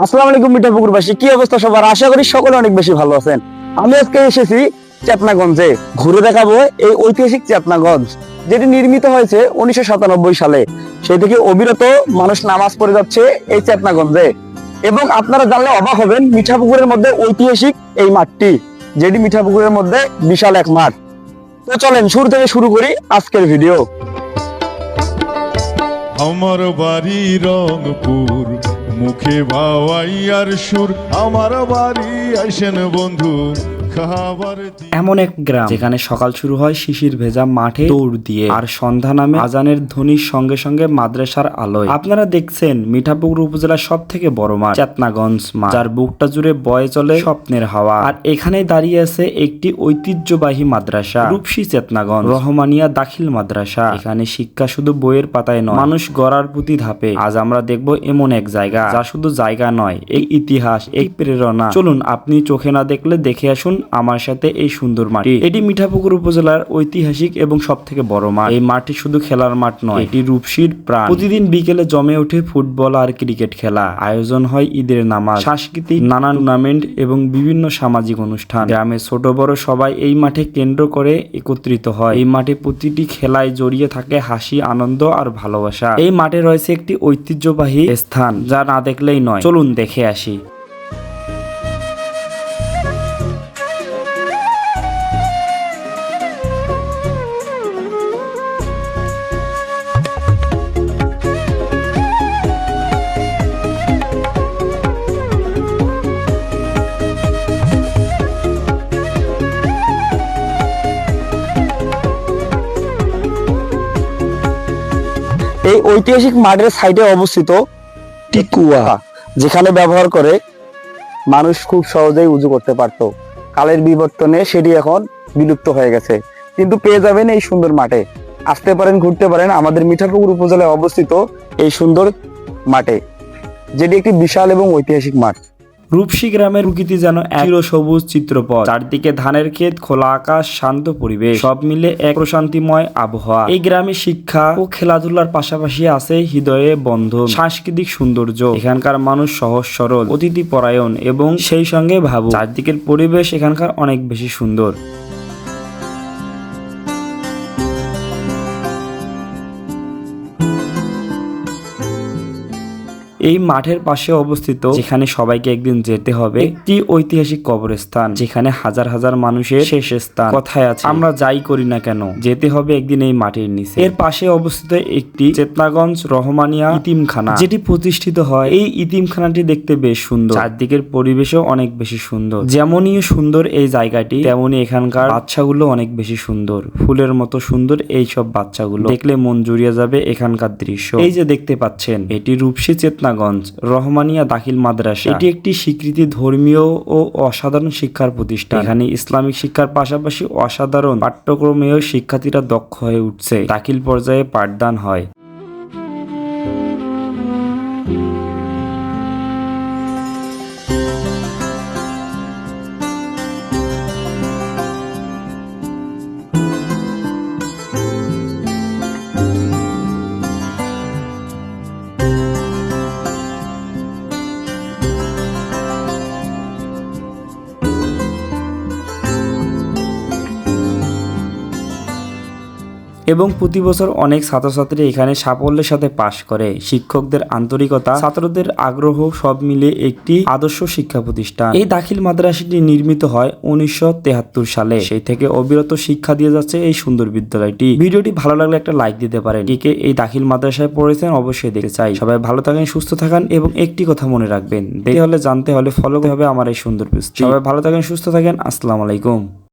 আসসালামু আলাইকুম মিঠাপুকুরবাসী, কি অবস্থা সবার? আশা করি সকলে অনেক বেশি ভালো আছেন। আমি আজকে এসেছি চেতনাগঞ্জে, ঘুরে দেখাবো এই ঐতিহাসিক চেতনাগঞ্জ, যেটি নির্মিত হয়েছে 1997 সালে। সেই থেকে অবিরত মানুষ নামাজ পড়ে যাচ্ছে এই চেতনাগঞ্জে। এবং আপনারা জানলে অবাক হবেন, মিঠাপুকুরের মধ্যে ঐতিহাসিক এই মাঠটি, যেটি মিঠাপুকুরের মধ্যে বিশাল এক মাঠ। তো চলেন শুরু থেকে শুরু করি আজকের ভিডিও। আমার বাড়ি রংপুর, মুখে ভাওয়াইয়ার সুর। আমার বাড়ি আইসেন বন্ধু, খাবার এমন এক গ্রাম যেখানে সকাল শুরু হয় শিশির ভেজা মাঠে দৌড় দিয়ে, আর সন্ধ্যা নামে আজানের ধ্বনির সঙ্গে সঙ্গে মাদ্রাসার আলোয়। আপনারা দেখছেন মিঠাপুকুর উপজেলার সব থেকে বড় মাঠ চেতনাগঞ্জ মাঠ, যার বুকটা জুড়ে বয়ে চলে স্বপ্নের হাওয়া। আর এখানেই দাঁড়িয়ে আছে একটি ঐতিহ্যবাহী মাদ্রাসা, রূপসী চেতনাগঞ্জ রহমানিয়া দাখিল মাদ্রাসা। এখানে শিক্ষা শুধু বইয়ের পাতায় নয়, মানুষ গড়ার প্রতি ধাপে। আজ আমরা দেখব এমন এক জায়গা যা শুধু জায়গা নয়, এই ইতিহাস, এই প্রেরণা। চলুন, আপনি চোখে না দেখলে দেখে আসুন আমার সাথে এই সুন্দর মাঠটি। এটি মিঠাপুকুর উপজেলার ঐতিহাসিক এবং সব থেকে বড় মাঠ। এই মাঠটি শুধু খেলার মাঠ নয়, এটি রূপসীর প্রাণ। প্রতিদিন বিকেলে জমে ওঠে ফুটবল আর ক্রিকেট খেলা, আয়োজন হয় ঈদের নামাজ, সাংস্কৃতিক নানান টুর্নামেন্ট এবং বিভিন্ন সামাজিক অনুষ্ঠান। গ্রামের ছোট বড় সবাই এই মাঠে কেন্দ্র করে একত্রিত হয়। এই মাঠে প্রতিটি খেলায় জড়িয়ে থাকে হাসি, আনন্দ আর ভালোবাসা। এই মাঠে রয়েছে একটি ঐতিহ্যবাহী স্থান যা না দেখলেই নয়। চলুন দেখে আসি। এই ঐতিহাসিক মাঠের সাইডে অবস্থিত টিকুয়া, যেখানে ব্যবহার করে মানুষ খুব সহজেই উজু করতে পারত। কালের বিবর্তনে সেটি এখন বিলুপ্ত হয়ে গেছে, কিন্তু পেয়ে যাবেন এই সুন্দর মাঠে। আসতে পারেন, ঘুরতে পারেন আমাদের মিঠাপুকুর উপজেলায় অবস্থিত এই সুন্দর মাঠে, যেটি একটি বিশাল এবং ঐতিহাসিক মাঠ। রূপসী গ্রামের প্রকৃতি যেন এক সবুজ চিত্রপট, চারদিকে ধানের ক্ষেত, খোলা আকাশ, শান্ত পরিবেশ, সব মিলে এক প্রশান্তিময় আবহাওয়া। এই গ্রামে শিক্ষা ও খেলাধুলার পাশাপাশি আছে হৃদয়ে বন্ধন, সাংস্কৃতিক সৌন্দর্য। এখানকার মানুষ সহজ সরল, অতিথি পরায়ণ এবং সেই সঙ্গে ভাবুক। চারদিকের পরিবেশ এখানকার অনেক বেশি সুন্দর। এই মাঠের পাশে অবস্থিত, যেখানে সবাইকে একদিন যেতে হবে, একটি ঐতিহাসিক কবরস্থান, যেখানে হাজার হাজার মানুষের শেষ স্থান। কথায় আছে, আমরা যাই করি না কেন যেতে হবে একদিন এই মাটির নিচে। এর পাশে অবস্থিত একটি চেতনাগঞ্জ রহমানিয়া ইতিমখানা, যেটি প্রতিষ্ঠিত হয়। এই ইতিমখানাটি দেখতে বেশ সুন্দর, চারদিকের পরিবেশও অনেক বেশি সুন্দর। যেমনই সুন্দর এই জায়গাটি, তেমনি এখানকার বাচ্চাগুলো অনেক বেশি সুন্দর, ফুলের মতো সুন্দর। এই সব বাচ্চাগুলো দেখলে মন জুড়িয়ে যাবে এখানকার দৃশ্য। এই যে দেখতে পাচ্ছেন, এটি রূপসী চেতনাগঞ্জ রহমানিয়া দাখিল মাদ্রাসা। এটি একটি স্বীকৃতি ধর্মীয় ও অসাধারণ শিক্ষার প্রতিষ্ঠান। এখানে ইসলামিক শিক্ষার পাশাপাশি অসাধারণ পাঠ্যক্রমেও শিক্ষার্থীরা দক্ষ হয়ে উঠছে। দাখিল পর্যায়ে পাঠদান হয়। এবং প্রতি বছর অনেক ছাত্রছাত্রী এখানে সাফল্যের সাথে পাশ করে। শিক্ষকদের আন্তরিকতা, ছাত্রদের আগ্রহ, সব মিলে একটি আদর্শ শিক্ষা প্রতিষ্ঠান। এই দাখিল মাদ্রাসাটি নির্মিত হয় 1973 সালে। সেই থেকে অবিরত শিক্ষা দিয়ে যাচ্ছে এই সুন্দর বিদ্যালয়টি। ভিডিওটি ভালো লাগলে একটা লাইক দিতে পারেন। কে এই দাখিল মাদ্রাসায় পড়েছেন অবশ্যই দেখতে চাই। সবাই ভালো থাকেন, সুস্থ থাকেন এবং একটি কথা মনে রাখবেন, দেখতে হলে জানতে হলে ফলো করতে হবে আমার এই সুন্দর পেজ। সবাই ভালো থাকেন, সুস্থ থাকেন। আসসালামু আলাইকুম।